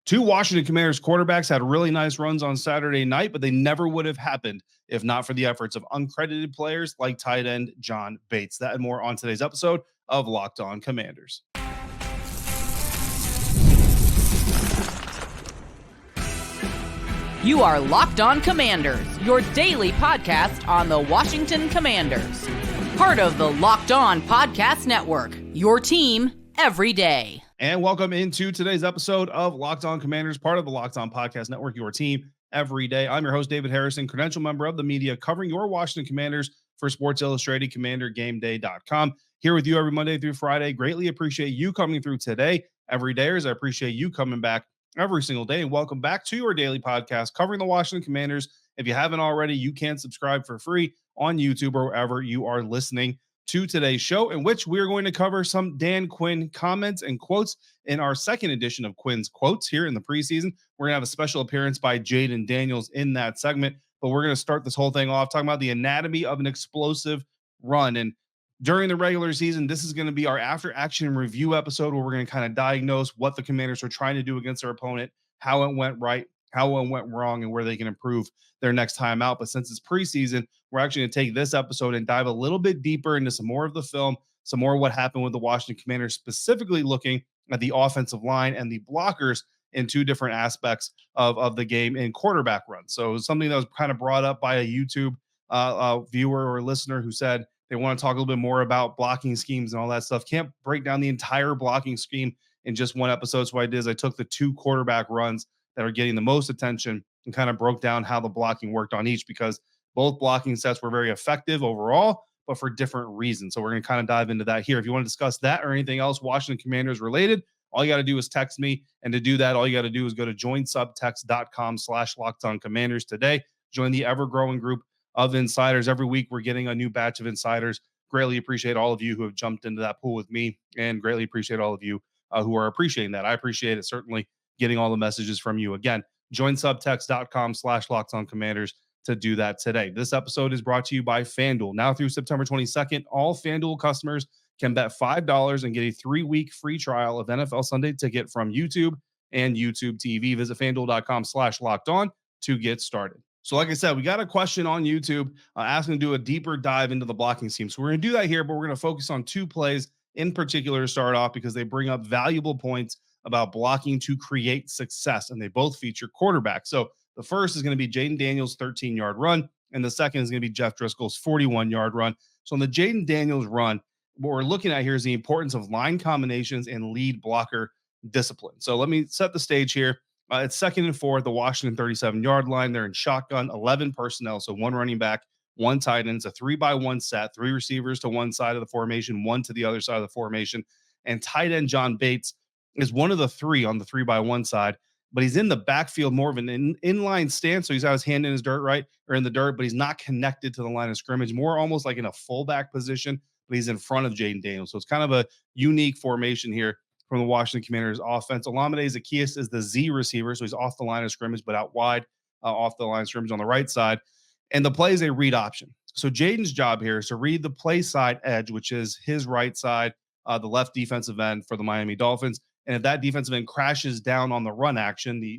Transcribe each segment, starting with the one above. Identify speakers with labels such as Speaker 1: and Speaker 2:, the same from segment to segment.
Speaker 1: Two Washington Commanders quarterbacks had really nice runs on Saturday night, but they never would have happened if not for the efforts of uncredited players like tight end John Bates. That and more on today's episode of Locked On Commanders.
Speaker 2: You are Locked On Commanders, your daily podcast on the Washington Commanders. Part of the Locked On Podcast Network, your team every day.
Speaker 1: And welcome into today's episode of Locked On Commanders, part of the Locked On Podcast Network, your team every day. I'm your host, David Harrison, credential member of the media covering your Washington Commanders for Sports Illustrated, CommanderGameDay.com. Here with you every Monday through Friday. Greatly appreciate you coming through today, everydayers. I appreciate you coming back every single day. And welcome back to your daily podcast covering the Washington Commanders. If you haven't already, you can subscribe for free on YouTube or wherever you are listening to today's show, in which we're going to cover some Dan Quinn comments and quotes in our second edition of Quinns Quotes here in the preseason. We're going to have a special appearance by Jaden Daniels in that segment, but we're going to start this whole thing off talking about the anatomy of an explosive run. And during the regular season, this is going to be our after-action review episode where we're going to kind of diagnose what the Commanders are trying to do against their opponent, how it went right, how it went wrong, and where they can improve their next time out. But since it's preseason, we're actually going to take this episode and dive a little bit deeper into some more of the film, some more of what happened with the Washington Commanders, specifically looking at the offensive line and the blockers in two different aspects of the game in quarterback runs. So it was something that was kind of brought up by a YouTube viewer or listener who said they want to talk a little bit more about blocking schemes and all that stuff. Can't break down the entire blocking scheme in just one episode. So what I did is I took the two quarterback runs that are getting the most attention and kind of broke down how the blocking worked on each, because both blocking sets were very effective overall, but for different reasons. So we're going to kind of dive into that here. If you want to discuss that or anything else Washington Commanders related, all you got to do is text me. And to do that, all you got to do is go to joinsubtext.com/LockedOnCommanders today. Join the ever-growing group of insiders. Every week, we're getting a new batch of insiders. Greatly appreciate all of you who have jumped into that pool with me, and greatly appreciate all of you who are appreciating that. I appreciate it, certainly, getting all the messages from you. Again, join subtext.com/LockedOnCommanders to do that today. This episode is brought to you by FanDuel. Now through September 22nd, all FanDuel customers can bet $5 and get a 3-week free trial of NFL Sunday Ticket from YouTube and YouTube TV. Visit FanDuel.com/LockedOn to get started. So like I said, we got a question on YouTube asking to do a deeper dive into the blocking scheme. So we're going to do that here, but we're going to focus on two plays in particular to start off because they bring up valuable points about blocking to create success, and they both feature quarterbacks. So the first is going to be Jaden Daniels' 13-yard run, and the second is going to be Jeff Driskel's 41-yard run. So on the Jaden Daniels run, what we're looking at here is the importance of line combinations and lead blocker discipline. So let me set the stage here. It's 2nd and 4 at the Washington 37-yard line. They're in shotgun, 11 personnel, so one running back, one tight end. It's a 3-by-1 set, 3 receivers to one side of the formation, 1 to the other side of the formation. And tight end John Bates is one of the 3 on the 3-by-1 side, but he's in the backfield, more of an inline stance. So he's got his hand in his dirt, right, or in the dirt, but he's not connected to the line of scrimmage, more almost like in a fullback position, but he's in front of Jaden Daniels. So it's kind of a unique formation here from the Washington Commanders offense. Olamide Zaccheaus is the Z receiver, so he's off the line of scrimmage, but out wide, off the line of scrimmage on the right side. And the play is a read option. So Jaden's job here is to read the play side edge, which is his right side, the left defensive end for the Miami Dolphins. And if that defensive end crashes down on the run action, the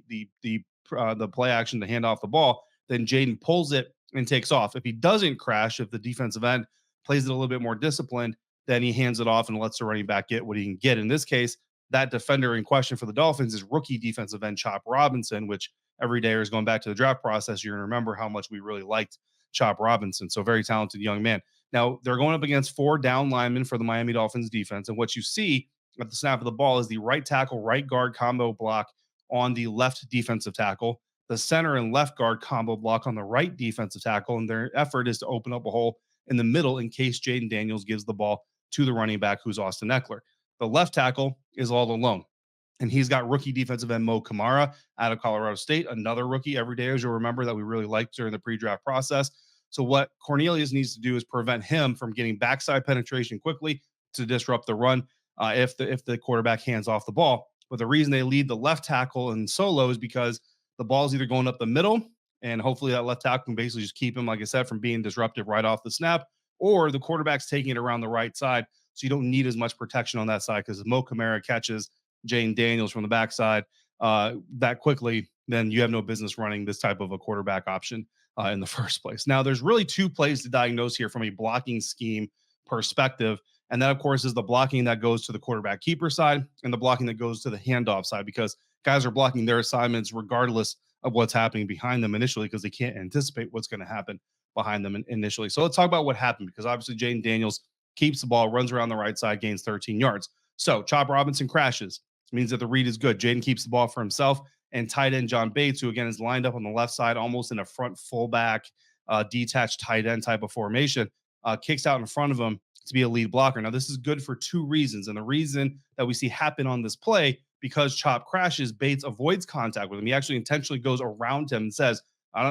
Speaker 1: play action to hand off the ball, then Jaden pulls it and takes off. If he doesn't crash, if the defensive end plays it a little bit more disciplined, then he hands it off and lets the running back get what he can get. In this case, that defender in question for the Dolphins is rookie defensive end Chop Robinson, which every day is going back to the draft process. You're going to remember how much we really liked Chop Robinson. So very talented young man. Now, they're going up against 4 down linemen for the Miami Dolphins defense. And what you see at the snap of the ball is the right tackle, right guard combo block on the left defensive tackle, the center and left guard combo block on the right defensive tackle. And their effort is to open up a hole in the middle in case Jaden Daniels gives the ball to the running back, who's Austin Eckler. The left tackle is all alone, and he's got rookie defensive end Mo Kamara out of Colorado State, another rookie every day, as you'll remember, that we really liked during the pre-draft process. So what Cornelius needs to do is prevent him from getting backside penetration quickly to disrupt the run if the quarterback hands off the ball. But the reason they lead the left tackle in solo is because the ball's either going up the middle, and hopefully that left tackle can basically just keep him, like I said, from being disruptive right off the snap, or the quarterback's taking it around the right side, so you don't need as much protection on that side because Mo Kamara catches Jaden Daniels from the backside. that quickly, then you have no business running this type of a quarterback option in the first place. Now, there's really two plays to diagnose here from a blocking scheme perspective. And that, of course, is the blocking that goes to the quarterback keeper side and the blocking that goes to the handoff side, because guys are blocking their assignments regardless of what's happening behind them initially, because they can't anticipate what's going to happen behind them initially. So let's talk about what happened, because obviously Jaden Daniels keeps the ball, runs around the right side, gains 13 yards. So Chop Robinson crashes. It means that the read is good. Jayden keeps the ball for himself, and tight end John Bates, who again is lined up on the left side, almost in a front fullback, detached tight end type of formation, kicks out in front of him to be a lead blocker. Now, this is good for two reasons. And the reason that we see happen on this play, because Chop crashes, Bates avoids contact with him. He actually intentionally goes around him and says,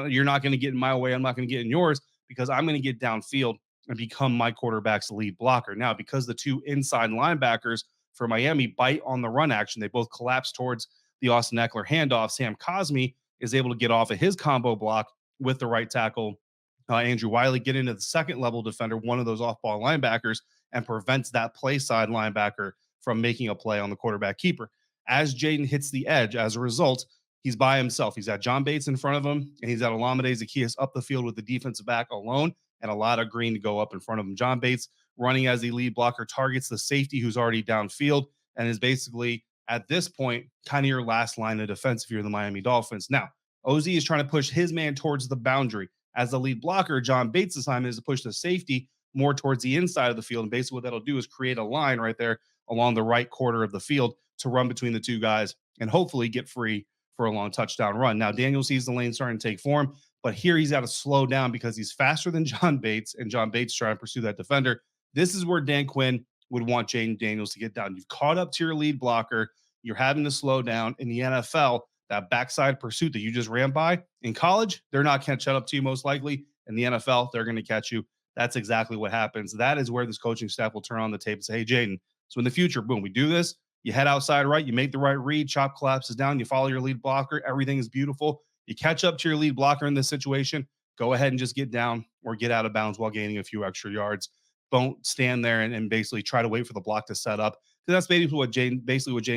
Speaker 1: you're not going to get in my way. I'm not going to get in yours, because I'm going to get downfield and become my quarterback's lead blocker. Now, because the two inside linebackers for Miami bite on the run action, they both collapse towards the Austin Eckler handoff. Sam Cosmi is able to get off of his combo block with the right tackle, Andrew Wiley, get into the second level defender, one of those off ball linebackers, and prevents that play side linebacker from making a play on the quarterback keeper. As Jayden hits the edge, as a result, he's by himself. He's got John Bates in front of him, and he's got Olamide Zaccheaus up the field with the defensive back alone, and a lot of green to go up in front of him. John Bates, running as the lead blocker, targets the safety who's already downfield, and is basically, at this point, kind of your last line of defense if you're the Miami Dolphins. Now, OZ is trying to push his man towards the boundary. As the lead blocker, John Bates' assignment is to push the safety more towards the inside of the field. And basically what that'll do is create a line right there along the right quarter of the field to run between the two guys and hopefully get free for a long touchdown run. Now, Daniel sees the lane starting to take form, but here he's got to slow down because he's faster than John Bates, and John Bates trying to pursue that defender. This is where Dan Quinn would want Jaden Daniels to get down. You've caught up to your lead blocker. You're having to slow down. In the NFL, that backside pursuit that you just ran by in college, they're not catching up to you most likely. In the NFL, they're going to catch you. That's exactly what happens. That is where this coaching staff will turn on the tape and say, hey, Jayden, so in the future, boom, we do this. You head outside right, you make the right read, Chop collapses down, you follow your lead blocker, everything is beautiful. You catch up to your lead blocker in this situation, go ahead and just get down or get out of bounds while gaining a few extra yards. Don't stand there and basically try to wait for the block to set up. Because that's basically what Jaden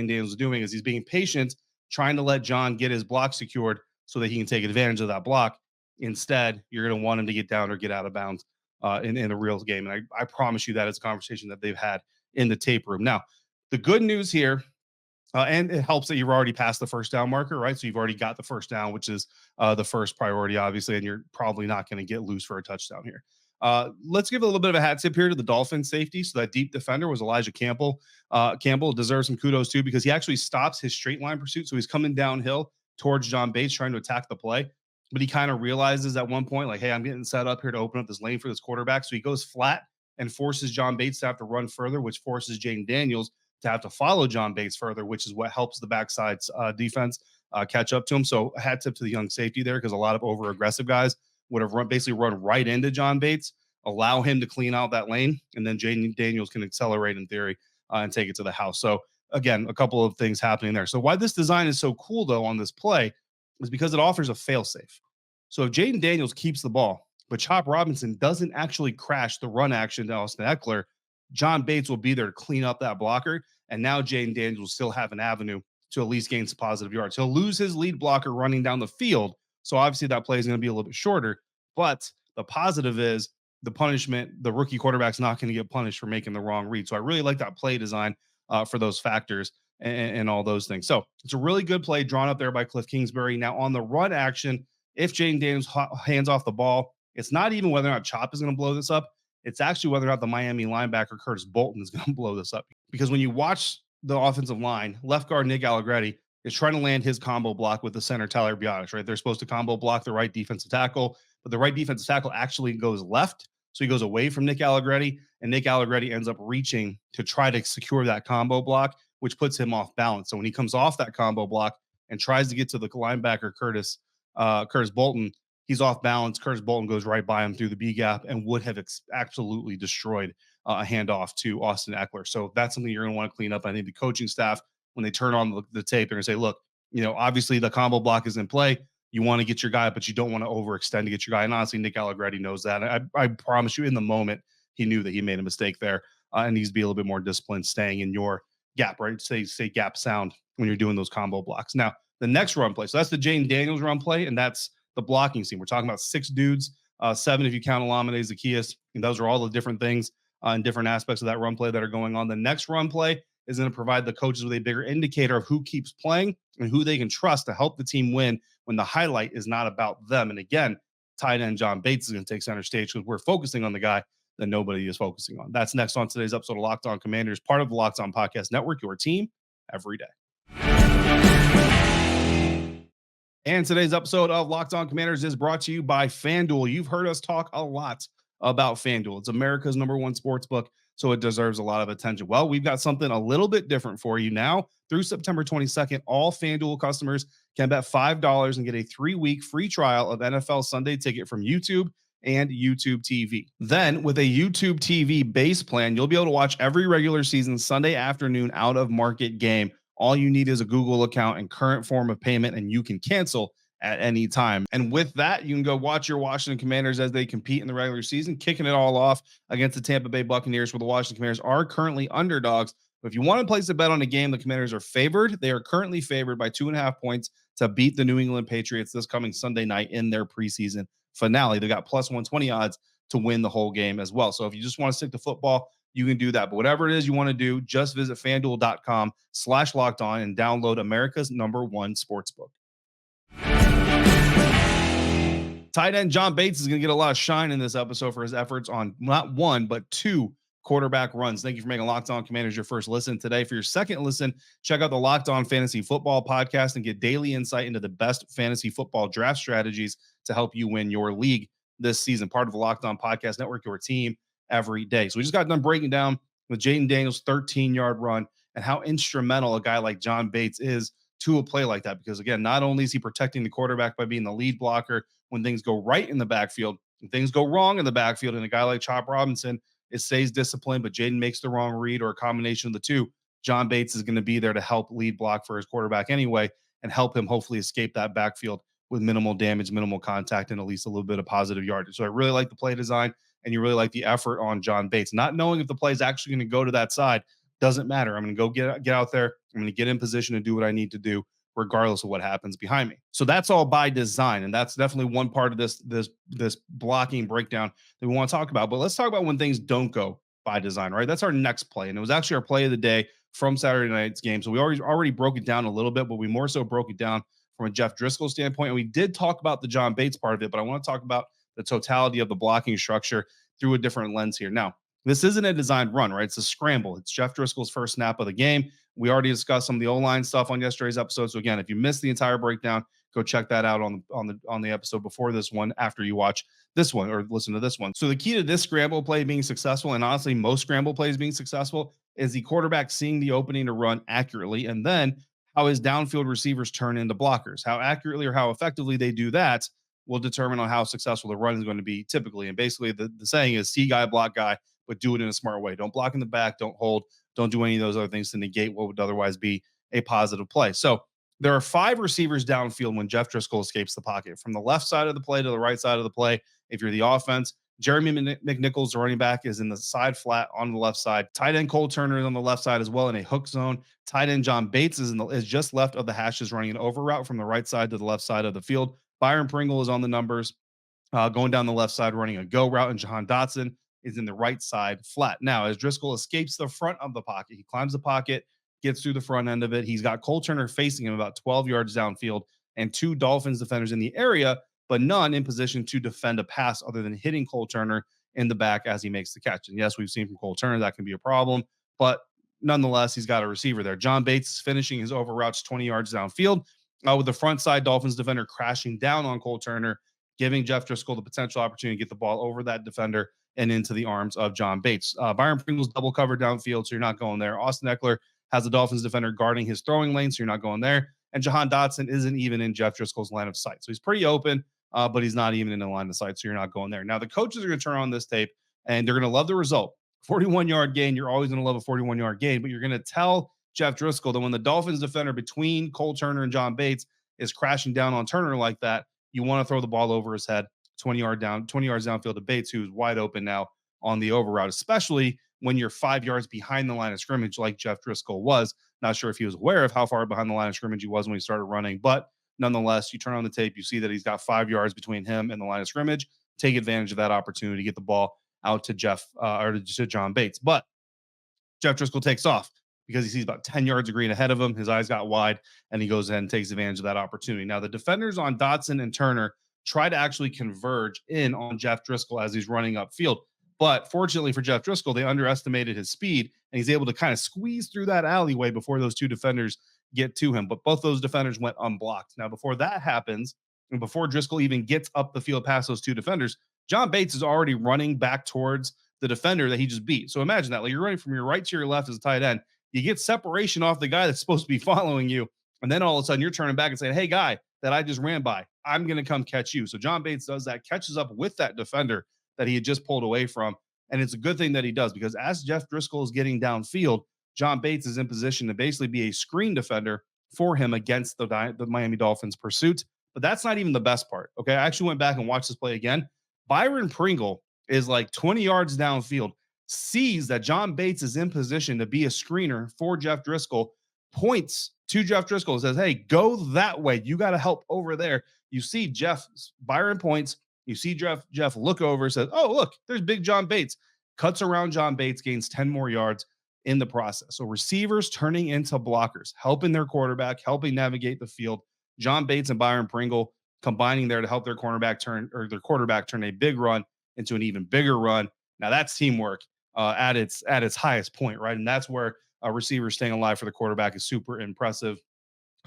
Speaker 1: Daniels is doing, is he's being patient, trying to let John get his block secured so that he can take advantage of that block. Instead, you're going to want him to get down or get out of bounds in a real game. And I promise you that is a conversation that they've had in the tape room. Now, the good news here, and it helps that you've already passed the first down marker, right? So you've already got the first down, which is the first priority, obviously, and you're probably not going to get loose for a touchdown here. Let's give a little bit of a hat tip here to the Dolphins safety. So that deep defender was Elijah Campbell. Campbell deserves some kudos too, because he actually stops his straight line pursuit. So he's coming downhill towards John Bates trying to attack the play. But he kind of realizes at one point, like, hey, I'm getting set up here to open up this lane for this quarterback. So he goes flat and forces John Bates to have to run further, which forces Jaden Daniels to have to follow John Bates further, which is what helps the backside defense catch up to him. So a hat tip to the young safety there, because a lot of over aggressive guys would have basically run right into John Bates, allow him to clean out that lane, and then Jaden Daniels can accelerate in theory and take it to the house. So again, a couple of things happening there. So why this design is so cool though on this play is because it offers a fail-safe. So if Jaden Daniels keeps the ball, but Chop Robinson doesn't actually crash the run action to Austin Eckler, John Bates will be there to clean up that blocker. And now Jaden Daniels will still have an avenue to at least gain some positive yards. He'll lose his lead blocker running down the field. So obviously that play is going to be a little bit shorter. But the positive is the punishment, the rookie quarterback's not going to get punished for making the wrong read. So I really like that play design for those factors and all those things. So it's a really good play drawn up there by Cliff Kingsbury. Now on the run action, if Jaden Daniels hands off the ball, it's not even whether or not Chop is going to blow this up. It's actually whether or not the Miami linebacker Curtis Bolton is going to blow this up. Because when you watch the offensive line, left guard Nick Allegretti is trying to land his combo block with the center Tyler Biotics, right? They're supposed to combo block the right defensive tackle, but the right defensive tackle actually goes left. So he goes away from Nick Allegretti, and Nick Allegretti ends up reaching to try to secure that combo block, which puts him off balance. So when he comes off that combo block and tries to get to the linebacker Curtis Bolton, he's off balance. Curtis Bolton goes right by him through the B gap and would have absolutely destroyed a handoff to Austin Eckler. So that's something you're going to want to clean up. I think the coaching staff, when they turn on the tape, they're going to say, look, obviously the combo block is in play. You want to get your guy, but you don't want to overextend to get your guy. And honestly, Nick Allegretti knows that. I promise you, in the moment, he knew that he made a mistake there and needs to be a little bit more disciplined staying in your gap, right? Say gap sound when you're doing those combo blocks. Now, the next run play, so that's the Jaden Daniels run play, and that's the blocking scheme. We're talking about 6 dudes, 7 if you count Alameda Zacchaeus, and those are all the different things and different aspects of that run play that are going on. The next run play is going to provide the coaches with a bigger indicator of who keeps playing and who they can trust to help the team win when the highlight is not about them. And again, tight end John Bates is going to take center stage because we're focusing on the guy that nobody is focusing on. That's next on today's episode of Locked On Commanders, part of the Locked On Podcast Network, your team every day. And today's episode of Locked On Commanders is brought to you by FanDuel. You've heard us talk a lot about FanDuel. It's America's #1 sports book, so it deserves a lot of attention. Well, we've got something a little bit different for you now. Through September 22nd, all FanDuel customers can bet $5 and get a 3-week free trial of NFL Sunday Ticket from YouTube and YouTube TV. Then, with a YouTube TV base plan, you'll be able to watch every regular season Sunday afternoon out of market game. All you need is a Google account and current form of payment, and you can cancel at any time. And with that, you can go watch your Washington Commanders as they compete in the regular season, kicking it all off against the Tampa Bay Buccaneers, where the Washington Commanders are currently underdogs. But if you want to place a bet on a game, the Commanders are favored. They are currently favored by 2.5 points to beat the New England Patriots this coming Sunday night in their preseason finale. They got plus 120 odds to win the whole game as well. So if you just want to stick to football, you can do that. But whatever it is you want to do, just visit FanDuel.com/lockedon and download America's #1 sportsbook. Tight end John Bates is going to get a lot of shine in this episode for his efforts on not 1, but 2 quarterback runs. Thank you for making Locked On Commanders your first listen today. For your second listen, check out the Locked On Fantasy Football podcast and get daily insight into the best fantasy football draft strategies to help you win your league this season. Part of the Locked On Podcast Network, your team every day. So we just got done breaking down with Jaden Daniels' 13-yard run and how instrumental a guy like John Bates is to a play like that. Because again, not only is he protecting the quarterback by being the lead blocker when things go right in the backfield, and things go wrong in the backfield, and a guy like Chop Robinson, it stays disciplined, but Jayden makes the wrong read or a combination of the two. John Bates is going to be there to help lead block for his quarterback anyway and help him hopefully escape that backfield with minimal damage, minimal contact, and at least a little bit of positive yardage. So I really like the play design, and you really like the effort on John Bates. Not knowing if the play is actually going to go to that side doesn't matter. I'm going to go get out there. I'm going to get in position to do what I need to do, regardless of what happens behind me. So that's all by design, and that's definitely one part of this blocking breakdown that we want to talk about. But let's talk about when things don't go by design, right? That's our next play, and it was actually our play of the day from Saturday night's game. So we already broke it down a little bit, but we more so broke it down from a Jeff Driskel standpoint, and we did talk about the John Bates part of it, but I want to talk about the totality of the blocking structure through a different lens here. Now, this isn't a designed run, right? It's a scramble. It's Jeff Driskel's first snap of the game. We already discussed some of the O-line stuff on yesterday's episode. So again, if you missed the entire breakdown, go check that out on the episode before this one, after you watch this one or listen to this one. So the key to this scramble play being successful, and honestly, most scramble plays being successful, is the quarterback seeing the opening to run accurately, and then how his downfield receivers turn into blockers. How accurately or how effectively they do that will determine on how successful the run is going to be typically. And basically the saying is see guy, block guy, but do it in a smart way. Don't block in the back, don't hold, don't do any of those other things to negate what would otherwise be a positive play. So there are 5 receivers downfield when Jeff Driskel escapes the pocket. From the left side of the play to the right side of the play, if you're the offense, Jeremy McNichols, the running back, is in the side flat on the left side. Tight end Cole Turner is on the left side as well in a hook zone. Tight end John Bates is just left of the hashes, running an over route from the right side to the left side of the field. Byron Pringle is on the numbers, going down the left side, running a go route, and Jahan Dotson is in the right side flat. Now, as Driskel escapes the front of the pocket, he climbs the pocket, gets through the front end of it. He's got Cole Turner facing him about 12 yards downfield and 2 Dolphins defenders in the area, but none in position to defend a pass other than hitting Cole Turner in the back as he makes the catch. And yes, we've seen from Cole Turner that can be a problem, but nonetheless, he's got a receiver there. John Bates is finishing his over routes 20 yards downfield with the front side Dolphins defender crashing down on Cole Turner, giving Jeff Driskel the potential opportunity to get the ball over that defender and into the arms of John Bates. Byron Pringle's double covered downfield, so you're not going there. Austin Eckler has the Dolphins defender guarding his throwing lane, so you're not going there. And Jahan Dotson isn't even in Jeff Driskel's line of sight. So he's pretty open, but he's not even in the line of sight, so you're not going there. Now, the coaches are going to turn on this tape, and they're going to love the result. 41-yard gain, you're always going to love a 41-yard gain, but you're going to tell Jeff Driskel that when the Dolphins defender between Cole Turner and John Bates is crashing down on Turner like that, you want to throw the ball over his head 20 yards downfield to Bates, who's wide open now on the over route, especially when you're 5 yards behind the line of scrimmage, like Jeff Driskel was. Not sure if he was aware of how far behind the line of scrimmage he was when he started running, but nonetheless, you turn on the tape, you see that he's got 5 yards between him and the line of scrimmage. Take advantage of that opportunity, get the ball out to to John Bates. But Jeff Driskel takes off because he sees about 10 yards of green ahead of him. His eyes got wide, and he goes ahead and takes advantage of that opportunity. Now, the defenders on Dotson and Turner try to actually converge in on Jeff Driskel as he's running upfield. But fortunately for Jeff Driskel, they underestimated his speed, and he's able to kind of squeeze through that alleyway before those two defenders get to him. But both those defenders went unblocked. Now, before that happens, and before Driskel even gets up the field past those two defenders, John Bates is already running back towards the defender that he just beat. So imagine that. Like, you're running from your right to your left as a tight end. You get separation off the guy that's supposed to be following you. And then all of a sudden you're turning back and saying, hey, guy that I just ran by, I'm going to come catch you. So John Bates does that, catches up with that defender that he had just pulled away from. And it's a good thing that he does, because as Jeff Driskel is getting downfield, John Bates is in position to basically be a screen defender for him against the Miami Dolphins pursuit. But that's not even the best part. Okay. I actually went back and watched this play again. Byron Pringle is like 20 yards downfield, sees that John Bates is in position to be a screener for Jeff Driskel, points to Jeff Driskel and says, hey, go that way. You got to help over there. You see Byron points. You see Jeff look over, says, oh, look, there's big John Bates. Cuts around John Bates, gains 10 more yards in the process. So receivers turning into blockers, helping their quarterback, helping navigate the field. John Bates and Byron Pringle combining there to help their quarterback turn a big run into an even bigger run. Now that's teamwork at its highest point, right? And that's where a receiver staying alive for the quarterback is super impressive,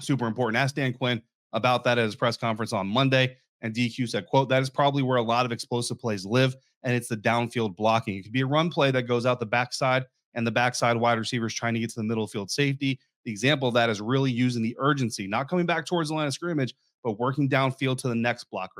Speaker 1: super important. Asked Dan Quinn about that at his press conference on Monday, and DQ said, quote, that is probably where a lot of explosive plays live, and it's the downfield blocking. It could be a run play that goes out the backside, and the backside wide receivers trying to get to the middle field safety. The example of that is really using the urgency, not coming back towards the line of scrimmage, but working downfield to the next block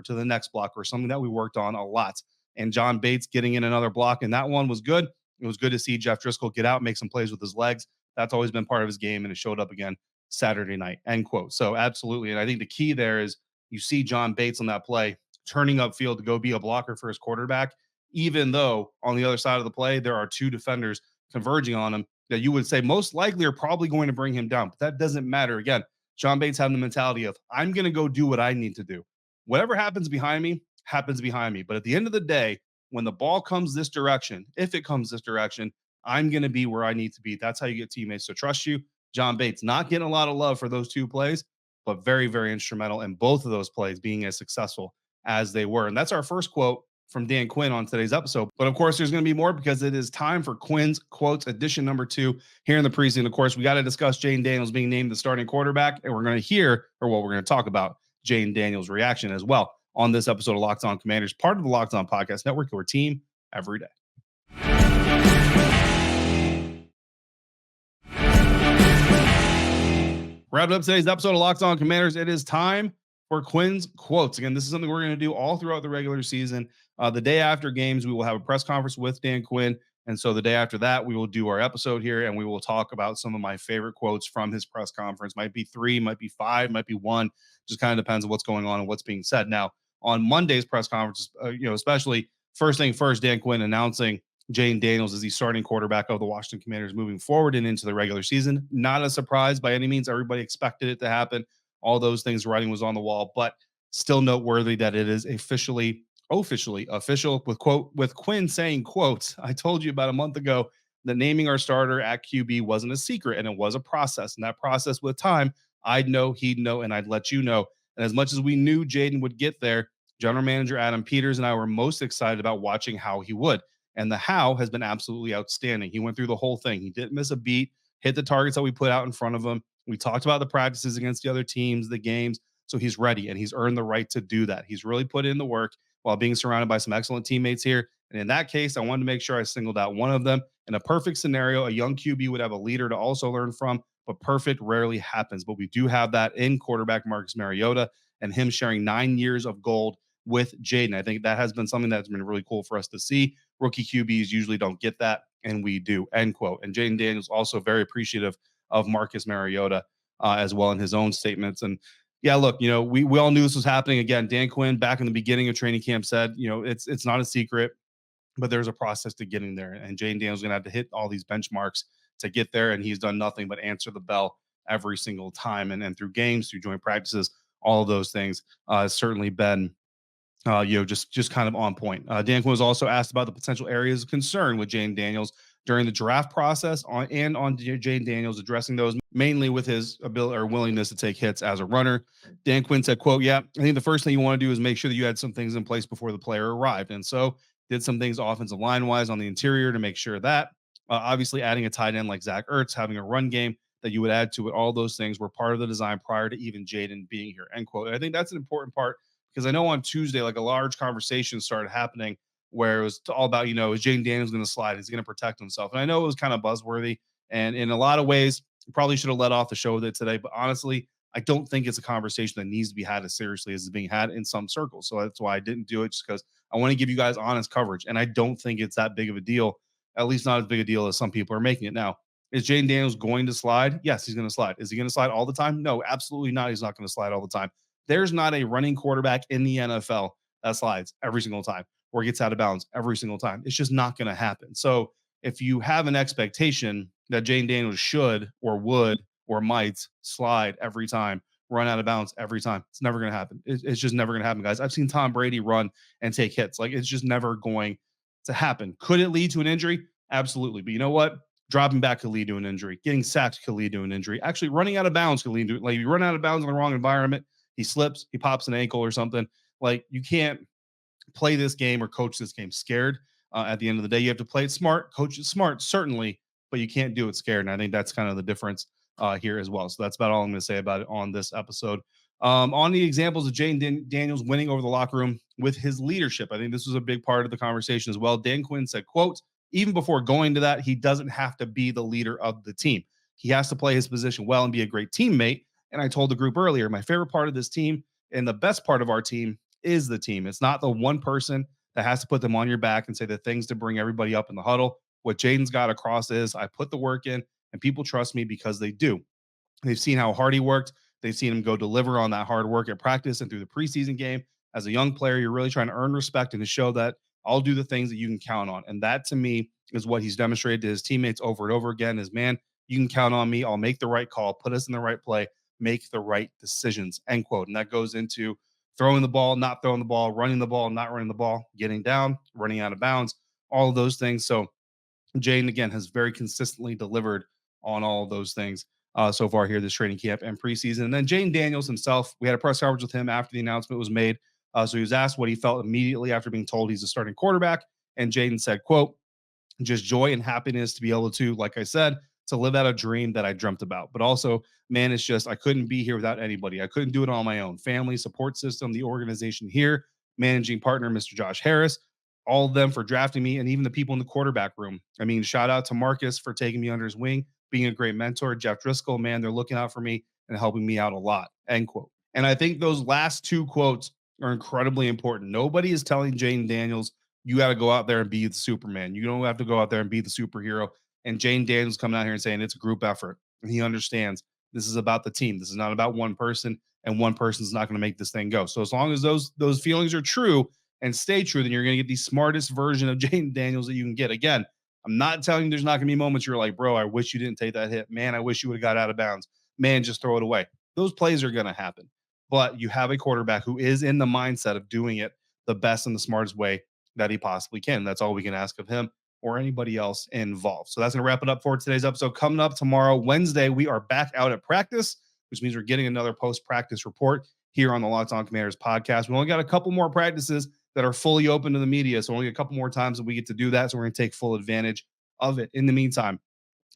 Speaker 1: or something that we worked on a lot. And John Bates getting in another block, and that one was good. It was good to see Jeff Driskel get out, make some plays with his legs. That's always been part of his game, and it showed up again Saturday night, end quote. So absolutely. And I think the key there is you see John Bates on that play turning upfield to go be a blocker for his quarterback, even though on the other side of the play, there are two defenders converging on him that you would say most likely are probably going to bring him down. But that doesn't matter. Again, John Bates having the mentality of, I'm going to go do what I need to do. Whatever happens behind me, happens behind me. But at the end of the day, when the ball comes this direction, if it comes this direction, I'm going to be where I need to be. That's how you get teammates to trust you. John Bates not getting a lot of love for those two plays, but very, very instrumental in both of those plays being as successful as they were. And that's our first quote from Dan Quinn on today's episode. But of course, there's going to be more, because it is time for Quinns Quotes edition number 2 here in the preseason. Of course, we got to discuss Jaden Daniels being named the starting quarterback, and we're going to talk about Jaden Daniels' reaction as well on this episode of Locked On Commanders, part of the Locked On Podcast Network, your team every day. Wrapping up today's episode of Locked On Commanders, it is time for Quinns Quotes. Again, this is something we're going to do all throughout the regular season. The day after games, we will have a press conference with Dan Quinn. And so the day after that, we will do our episode here, and we will talk about some of my favorite quotes from his press conference. Might be 3, might be 5, might be 1. Just kind of depends on what's going on and what's being said. Now, on Monday's press conference, especially first thing first, Dan Quinn announcing Jaden Daniels as the starting quarterback of the Washington Commanders moving forward and into the regular season. Not a surprise by any means. Everybody expected it to happen. All those things, writing was on the wall, but still noteworthy that it is official with Quinn saying, quote, I told you about a month ago that naming our starter at QB wasn't a secret, and it was a process. And that process with time, I'd know, he'd know, and I'd let you know. And as much as we knew Jayden would get there, General Manager Adam Peters and I were most excited about watching how he would. And the how has been absolutely outstanding. He went through the whole thing. He didn't miss a beat, hit the targets that we put out in front of him. We talked about the practices against the other teams, the games. So he's ready, and he's earned the right to do that. He's really put in the work while being surrounded by some excellent teammates here. And in that case, I wanted to make sure I singled out one of them. In a perfect scenario, a young QB would have a leader to also learn from, but perfect rarely happens. But we do have that in quarterback Marcus Mariota, and him sharing 9 years of gold with Jayden. I think that has been something that's been really cool for us to see. Rookie QBs usually don't get that, and we do, end quote. And Jaden Daniels also very appreciative of Marcus Mariota as well in his own statements. And yeah, look, we all knew this was happening. Again, Dan Quinn back in the beginning of training camp said, it's not a secret. but there's a process to getting there. And Jaden Daniels is going to have to hit all these benchmarks to get there. And he's done nothing but answer the bell every single time. And then through games, through joint practices, all of those things has certainly been just kind of on point. Dan Quinn was also asked about the potential areas of concern with Jaden Daniels during the draft process on Jaden Daniels, addressing those mainly with his ability or willingness to take hits as a runner. Dan Quinn said, quote, "Yeah, I think the first thing you want to do is make sure that you had some things in place before the player arrived. And so did some things offensive line wise on the interior to make sure that obviously adding a tight end like Zach Ertz, having a run game that you would add to it, all those things were part of the design prior to even Jaden being here," end quote. And I think that's an important part because I know on Tuesday, like a large conversation started happening where it was all about, is Jaden Daniels going to slide? Is he going to protect himself? And I know it was kind of buzzworthy. And in a lot of ways, probably should have let off the show with it today. But honestly, I don't think it's a conversation that needs to be had as seriously as it's being had in some circles. So that's why I didn't do it, just because I want to give you guys honest coverage. And I don't think it's that big of a deal, at least not as big a deal as some people are making it now. Is Jaden Daniels going to slide? Yes, he's going to slide. Is he going to slide all the time? No, absolutely not. He's not going to slide all the time. There's not a running quarterback in the NFL that slides every single time or gets out of bounds every single time. It's just not going to happen. So if you have an expectation that Jaden Daniels should or would or might slide every time, run out of bounds every time, it's never going to happen. It's just never going to happen, guys. I've seen Tom Brady run and take hits. Like, it's just never going to happen. Could it lead to an injury? Absolutely. But you know what? Dropping back could lead to an injury. Getting sacked could lead to an injury. Actually, running out of bounds could lead to, like, if you run out of bounds in the wrong environment, he slips, he pops an ankle or something. Like, you can't play this game or coach this game scared. At the end of the day, you have to play it smart, coach it smart, certainly, but you can't do it scared. And I think that's kind of the difference here as well. So that's about all I'm going to say about it on this episode. On the examples of Jaden Daniels winning over the locker room with his leadership, I think this was a big part of the conversation as well. Dan Quinn said, quote, "Even before going to that, he doesn't have to be the leader of the team. He has to play his position well and be a great teammate. And I told the group earlier, my favorite part of this team and the best part of our team is the team. It's not the one person that has to put them on your back and say the things to bring everybody up in the huddle. What Jaden's got across is I put the work in and people trust me because they do. They've seen how hard he worked. They've seen him go deliver on that hard work at practice and through the preseason game. As a young player, you're really trying to earn respect and to show that I'll do the things that you can count on. And that to me is what he's demonstrated to his teammates over and over again is, man, you can count on me. I'll make the right call, put us in the right play, make the right decisions, end quote. And that goes into throwing the ball, not throwing the ball, running the ball, not running the ball, getting down, running out of bounds, all of those things. So Jayden, again, has very consistently delivered on all of those things so far here this training camp and preseason. And then Jaden Daniels himself, we had a press conference with him after the announcement was made. So he was asked what he felt immediately after being told he's a starting quarterback. And Jayden said, quote, "Just joy and happiness to be able to, like I said, to live out a dream that I dreamt about. But also, man, it's just, I couldn't be here without anybody. I couldn't do it on my own. Family, support system, the organization here, managing partner, Mr. Josh Harris, all of them for drafting me, and even the people in the quarterback room. I mean, shout out to Marcus for taking me under his wing, being a great mentor. Jeff Driskel, man, they're looking out for me and helping me out a lot," end quote. And I think those last two quotes are incredibly important. Nobody is telling Jaden Daniels, you got to go out there and be the Superman. You don't have to go out there and be the superhero. And Jaden Daniels coming out here and saying it's a group effort. And he understands this is about the team. This is not about one person, and one person's not going to make this thing go. So as long as those feelings are true and stay true, then you're going to get the smartest version of Jaden Daniels that you can get. Again, I'm not telling you there's not going to be moments you're like, bro, I wish you didn't take that hit. Man, I wish you would have got out of bounds. Man, just throw it away. Those plays are going to happen. But you have a quarterback who is in the mindset of doing it the best and the smartest way that he possibly can. That's all we can ask of him or anybody else involved. So that's going to wrap it up for today's episode. Coming up tomorrow, Wednesday, we are back out at practice, which means we're getting another post-practice report here on the Locked On Commanders podcast. We only got a couple more practices that are fully open to the media, so only a couple more times that we get to do that, so we're going to take full advantage of it. In the meantime,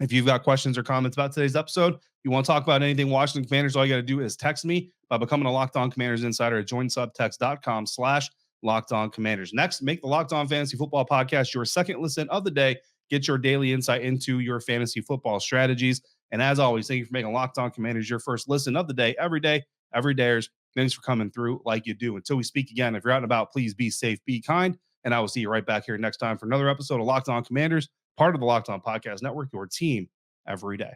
Speaker 1: if you've got questions or comments about today's episode, you want to talk about anything Washington Commanders, all you got to do is text me by becoming a Locked On Commanders insider at joinsubtext.com/Locked On Commanders. Next, make the Locked On Fantasy Football Podcast your second listen of the day. Get your daily insight into your fantasy football strategies. And as always, thank you for making Locked On Commanders your first listen of the day, every day, every dayers. Thanks for coming through like you do. Until we speak again, if you're out and about, please be safe, be kind, and I will see you right back here next time for another episode of Locked On Commanders, part of the Locked On Podcast Network, your team every day.